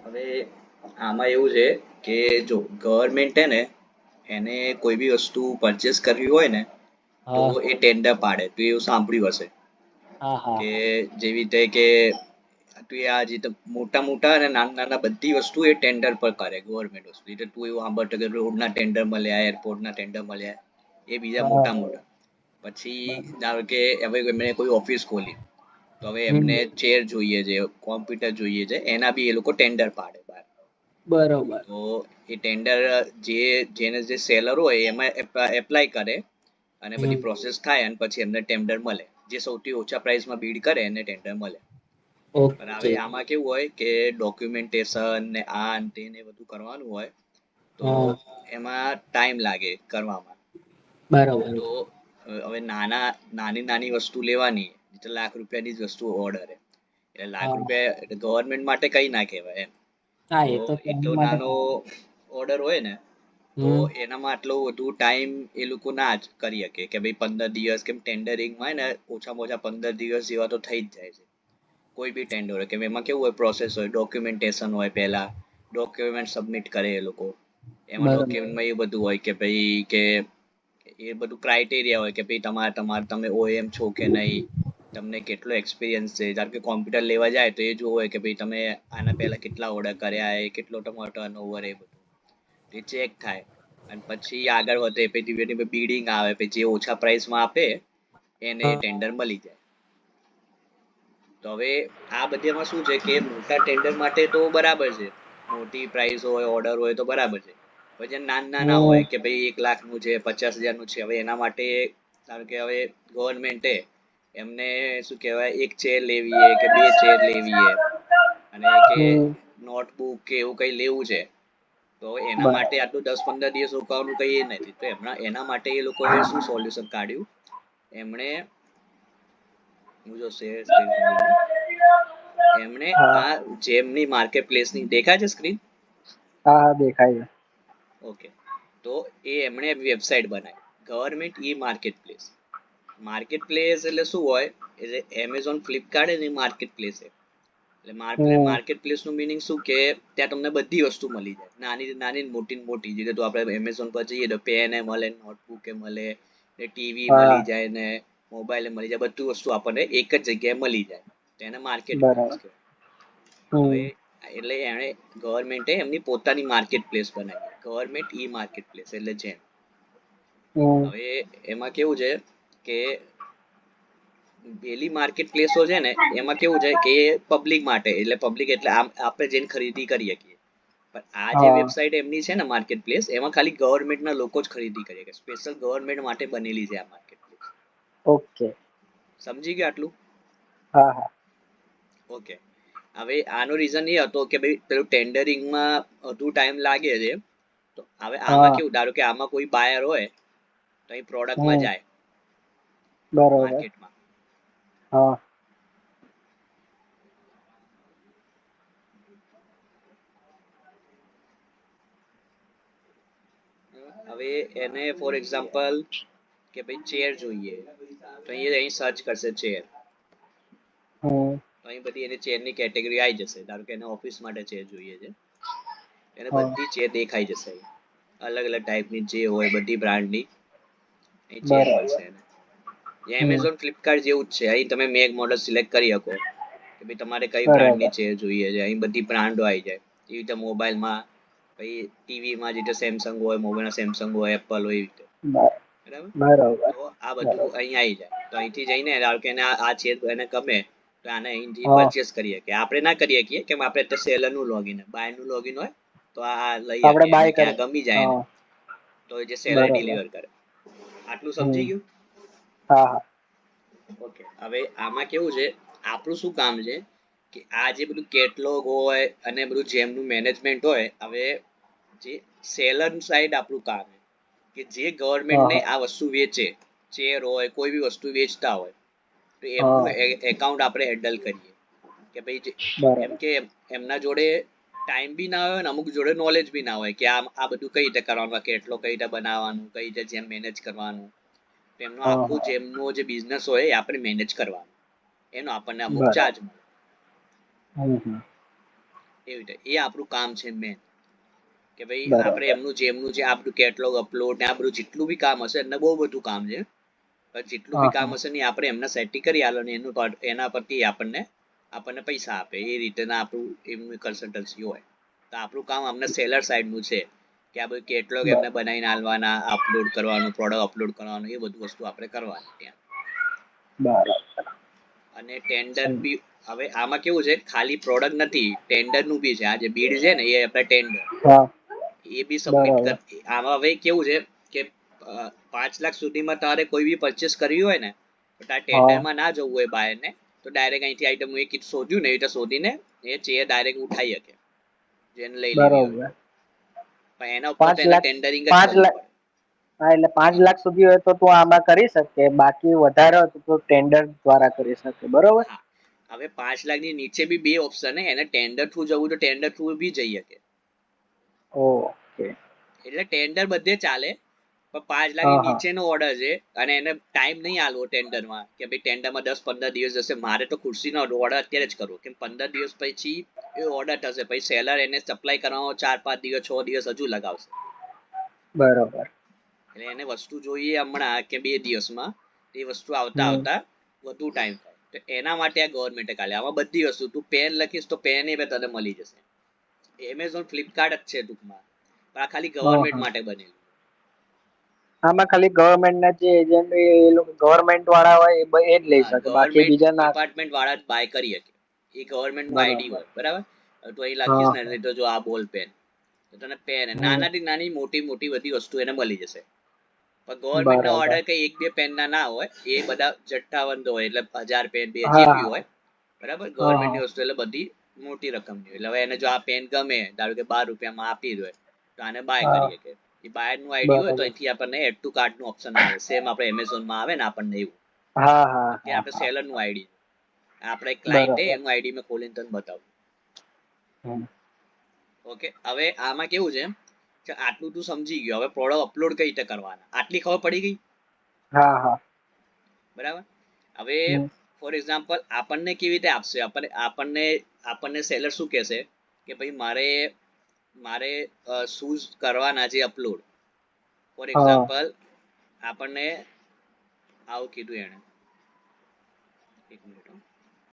હવે આમાં એવું છે કે જો ગવર્મેન્ટ હે ને એને કોઈ બી વસ્તુ પરચેસ કરવી હોય ને તો હા એ ટેન્ડર પાડે. તો એવું સાંભળ્યું હશે હા હા કે જેવી રીતે કે તું આ જે મોટા મોટા અને નાના નાના બધી વસ્તુ એ ટેન્ડર પર કરે ગવર્મેન્ટ વસ્તુ. એટલે તું એવું સાંભળતો કે રોડના ટેન્ડર મળ્યા, એરપોર્ટના ટેન્ડર મળ્યા, એ બીજા હા મોટા મોટા. પછી બરાબર. ધારો કે હવે એમણે કોઈ ઓફિસ ખોલી, તો હવે એમને હમ ચેર જોઈએ છે, કોમ્પ્યુટર જોઈએ છે, એના બી એ લોકો ટેન્ડર પાડે બહાર. બરોબર. તો એ ટેન્ડર જેને જે સેલર હોય એમાં એપ્લાય કરે અને બધી હમ પ્રોસેસ થાય અને પછી એમને ટેન્ડર મળે. જે સૌથી ઓછા પ્રાઇસમાં બીડ કરે એને ટેન્ડર મળે. પણ હવે ઓકે. આમાં કેવું હોય કે ડોક્યુમેન્ટેશન ને આ તે ને બધું કરવાનું હોય તો હા એમાં ટાઈમ લાગે કરવામાં. બરોબર. તો હવે નાની નાની વસ્તુ લેવાની તો લાખ રૂપિયાની જ વસ્તુ ઓર્ડર એટલે લાખ હા રૂપિયા ગવર્મેન્ટ માટે કઈ ના કહેવાય એમ. હા તો એ તો એટલો તેમની માટે નાનો સારું. ઓર્ડર હોય ને તો હમ એનામાં આટલો વધુ ટાઈમ એ લોકો ના જ કરી શકે કે ભાઈ 15 દિવસ કેમ ટેન્ડરિંગમાં હોય ને ઓછામાં ઓછા 15 દિવસ જેવા તો થઈ જ જાય છે. કોઈ બી ટેન્ડર હોય કે એમાં કેવું હોય પ્રોસેસ હોય ડોક્યુમેન્ટેશન હોય પહેલા ડોક્યુમેન્ટ સબમિટ કરે એ લોકો. એમાં બરોબર. ડોક્યુમેન્ટમાં એ બધું હોય કે ભાઈ કે એ બધું ક્રાઈટેરિયા હોય કે ભાઈ તમારે તમે ઓએમ છો કે નહીં, તમને કેટલો એક્સપિરિયન્સ છે. ધારો કે કોમ્પ્યુટર લેવા જાય તો એ જોવું હોય કે ભાઈ તમે આના પહેલા કેટલા ઓર્ડર કર્યા એ કેટલો તમારો ટર્નઓવર એ બધું એ ચેક થાય. અને પછી આગળ વધે પછી ધીમે ધીમે બિડિંગ આવે પછી જે ઓછા પ્રાઇસમાં આપે એને હા ટેન્ડર મળી જાય. તો હવે આ બધીમાં શું છે કે મોટા ટેન્ડર માટે તો બરાબર છે, મોટી પ્રાઇસ હોય ઓર્ડર હોય તો બરાબર છે. પછી નાના નાના હમ હોય કે ભાઈ 1 લાખનું છે, 50,000નું છે, હવે એના માટે ધારો કે હવે ગવર્મેન્ટે એમને શું કહેવાય એક ચેર લેવી કે બે ચેર લેવી અને કે હમ નોટબુક કે એવું કઈ લેવું છે તો એના માટે બરાબર. આટલું 10-15 દિવસ રોકાવાનું કઈ એ નથી. તો એના માટે એ લોકોએ શું સોલ્યુશન કાઢ્યું એમણે હું જો શેર સ્ક્રીન પર બોલું એમણે હા આ જેમની માર્કેટ પ્લેસની દેખાય છે સ્ક્રીન? હા હા દેખાય છે. ઓકે. તો એમણે વેબસાઇટ બનાવી government e market place. Market place એટલે શું હોય એટલે એમેઝોન ફ્લિપકાર્ટ એ માર્કેટ પ્લેસ છે. એટલે હમ માર્કેટ પ્લેસ નું મિનિંગ શું કે ત્યાં તમને બધી વસ્તુ મળી જાય નાની નાની મોટી મોટી જે તો આપણે એમેઝોન પર જઈએ તો પેન એ મળે, નોટબુક એ મળે, ટીવી હા મળી જાય ને મોબાઈલ મળી જાય, બધું વસ્તુ આપણને એક જ જગ્યાએ મળી જાય. એને માર્કેટ પ્લેસ બરાબર. કહેવાય. હવે હમ એટલે એને ગવર્મેન્ટે એમની પોતાની માર્કેટ પ્લેસ બનાવી ગવર્મેન્ટ ઈ માર્કેટ પ્લેસ એટલે જેમ હમ હવે એમાં કેવું છે કે પેલી માર્કેટ પ્લેસો છે ને એમાં કેવું છે કે પબ્લિક માટે એટલે પબ્લિક એટલે આપણે જઈને ખરીદી કરી શકીએ. પણ આ જે હા વેબસાઇટ એમની છે ને માર્કેટ પ્લેસ એમાં ખાલી ગવર્મેન્ટના લોકો જ ખરીદી કરી શકે. સ્પેશિયલ ગવર્મેન્ટ માટે બનેલી છે આ માર્કેટ પ્લેસ. ઓકે. સમજી ગયા આટલું? હા હા ઓકે. હવે આનો રીઝન એ હતો કે ભાઈ પેલું ટેન્ડરિંગમાં વધુ ટાઈમ લાગે છે. તો હવે આમાં હા કેવું ધારો કે આમાં કોઈ બાયર હોય તો એ પ્રોડક્ટમાં હમ જાય બરોબર. માર્કેટમાં. હા હવે એને ફોર એક્ઝામ્પલ કે ભાઈ ચેર જોઈએ તો અહીં સર્ચ કરશે ચેર હમ તો અહીં બધી એને ચેરની કેટેગરી આવી જશે. ધારો કે એને ઓફિસ માટે ચેર જોઈએ છે એને હા બધી ચેર દેખાઈ જશે. અલગ અલગ ટાઈપની જે હોય બધી બ્રાન્ડની અહીં ચેર બરાબર. મળશે એને. હમ એમેઝોન ફ્લિપકાર્ટ જેવું જ છે. અહીં તમે મેક મોડલ સિલેક્ટ કરી શકો કે ભાઈ તમારે કઈ બ્રાન્ડની બરાબર. ચેર જોઈએ છે. અહીં બધી બ્રાન્ડો આવી જાય એવી રીતે મોબાઈલમાં પછી ટીવીમાં જે રીતે સેમસંગ હોય મોબાઈલમાં સેમસંગ હોય એપલ હોય એવી રીતે બરાબર. બરોબર. તો આ બધું બરોબર. અહીં આવી જાય તો અહીંથી જઈને ધારો કે આ ચેર એને ગમે તો આને અહીંથી હા પરચેસ કરીએ કે આપણે ના કરીએ શકીએ કેમ આપણે અત્યારે સેલરનું લોગિન બાયરનું લોગિન હોય તો આ લઈ આપણે શકીએ એને બાય કે કરી. આ ગમી જાય એને હા તો એ જે સેલર બરોબર. ડિલિવર કરે. આટલું હમ સમજી ગયું? હા હા ઓકે. હવે આમાં કેવું છે આપણું શું કામ છે કે આ જે બધું કેટલોગ હોય અને બધું જેમનું મેનેજમેન્ટ હોય હવે જે સેલર સાઈડ આપણું કામ કે જે હા ગવર્મેન્ટને હા આ વસ્તુ વેચે ચેર હોય કોઈ બી વસ્તુ વેચતા હોય તો એમનું હા એકાઉન્ટ આપણે હેન્ડલ કરીએ કે ભાઈ એમ બરાબર. કે એમના જોડે ટાઈમ બી ના હોય ને અમુક જોડે નોલેજ બી ના હોય કે આ બધું કઈ રીતે કરવાનું કેટલો કઈ રીતે બનાવવાનું કઈ રીતે જેમ મેનેજ કરવાનું. એમનું હા આખું હા જેમનો જે બિઝનેસ હોય એ આપણે મેનેજ કરવાનું એનો આપણને અમુક બરાબર. ચાર્જ મળે. હમ હમ એવી રીતે એ આપણું કામ છે મેન, કે ભાઈ આપણે બરાબર. એમનું જે આપણું કેટલોગ અપલોડ ને આ બધું જેટલું બી કામ હશે એને બહુ બધું કામ છે, પણ જેટલું હા બી કામ હા હશે ને એ આપણે એમને સેટિંગ કરી આલો ને એના પરથી આપણને આપણને પૈસા આપે, એ રીતના આપણું એમનું કન્સલ્ટન્સી હોય. તો આપણું કામ અમને સેલર સાઈડનું છે કે આ બધું કેટલોગ એમને બનાવીને આલવાના, અપલોડ કરવાનું, પ્રોડક્ટ અપલોડ કરવાનું, એ બધું વસ્તુ આપણે કરવાની ત્યાં. બરાબર. અને ટેન્ડર સમજ. બી, હવે આમાં કેવું છે ખાલી પ્રોડક્ટ નથી, ટેન્ડર નું બી છે. આ જે બીડ છે ને એ આપણે ટેન્ડર હા એ બી સબમિટ બરાબર. કર. આમાં હવે કેવું છે કે 5 લાખ સુધીમાં તારે કોઈ બી પરચેસ કરવી હોય ને તો તારે હા ટેન્ડરમાં ના જવું હોય બાયર ને, તો ડાયરેક્ટ અહીંથી આઈટમ એ કીધું શોધ્યું ને એ રીતે શોધીને એ ચેર ડાયરેક્ટ ઉઠાઈ શકે જેને લઈ લેવી હોય, બરોબર. પણ એના ઉપર તો પાંચ એને લાખ ટેન્ડરિંગ જ પાંચ કરવું લાખ પડે. હા એટલે 5 લાખ સુધી હોય તો તું આમાં કરી શકે, બાકી વધારે હોય તો તું ટેન્ડર દ્વારા કરી શકે, બરોબર. હા, હવે 5 લાખ ની નીચે બી બે ઓપ્શન એને ટેન્ડર થ્રુ જવું તો ટેન્ડર થ્રુ બી જઈ શકે. ઓકે. એટલે ટેન્ડર બધે ચાલે, પણ 5 લાખ હા ની હા નીચેનો ઓર્ડર છે અને એને ટાઈમ નહીં આલવો ટેન્ડરમાં કે ભાઈ ટેન્ડરમાં 10-15 દિવસ જશે. મારે તો ખુરશીનો ઓર્ડર અત્યારે જ કરવો, કેમ 15 દિવસ પછી એ ઓર્ડર થશે, પછી સેલર એને સપ્લાય કરવામાં 4-5 દિવસ 6 દિવસ હજુ લગાવશે. બરોબર. એટલે એને વસ્તુ જોઈએ હમણાં કે 2 દિવસમાં, એ વસ્તુ આવતા હમ આવતા વધુ ટાઈમ થાય. તો એના માટે આ ગવર્મેન્ટે કાલે આમાં બધી વસ્તુ તું પેન લખીશ તો પેન એ તને મળી જશે. એમેઝોન ફ્લિપકાર્ટ જ છે ટૂંકમાં, પણ આ ખાલી હા ગવર્મેન્ટ હા માટે બનેલું. આમાં ખાલી ગવર્મેન્ટ ના જે એજન્ટ એ લોકો ગવર્મેન્ટ વાળા હોય એ જ લઈ હા, શકે, બાકી ગવર્મેન્ટ બીજા ના. ડિપાર્ટમેન્ટ વાળા જ બાય કરી શકે. એ ગવર્મેન્ટ નું આઈડી બરાબર. હોય, બરાબર. હવે તું અહીં લખીશ હા ને હા તો જો આ બોલ પેન, તો તને પેન હમ નાનાથી નાની મોટી મોટી બધી વસ્તુ એને મળી જશે. પણ ગવર્મેન્ટ ના બરાબર. ઓર્ડર કઈ 1-2 પેન ના હોય, એ બધા જથ્થાબંધ હોય, એટલે 1000 પેન જે હા બી હા હોય, બરાબર. હા ગવર્મેન્ટની હા વસ્તુ એટલે બધી મોટી રકમની હોય. એટલે હવે એને જો આ પેન ગમે, ધારો કે 12 રૂપિયામાં આપી દો તો આને બાય હા કરી શકે. એ બાયર નું આઈડી હોય તો બરાબર. અહીંથી આપણને એડ ટુ કાર્ટ નું ઓપ્શન આવે, સેમ આપણે એમેઝોન માં આવે ને આપણને એવું. હા હા અત્યારે હા આપણે હા સેલર નું આઈડી, આપણે ક્લાયન્ટ બરાબર. એનું આઈડી મેં ખોલીને તને બતાવું. હમ. ઓકે, હવે આમાં કેવું છે કે આટલું તું સમજી ગયો, હવે પ્રોડક્ટ અપલોડ કઈ રીતે કરવાના આટલી ખબર પડી ગઈ, હા હા બરાબર. હવે હમ ફોર એક્ઝામ્પલ આપણને કેવી રીતે આપશે, આપણને આપણને સેલર શું કહેશે કે ભાઈ મારે મારે શૂઝ કરવાના છે અપલોડ. ફોર હા એક્ઝામ્પલ આપણને આવું કીધું એને, 1 મિનિટ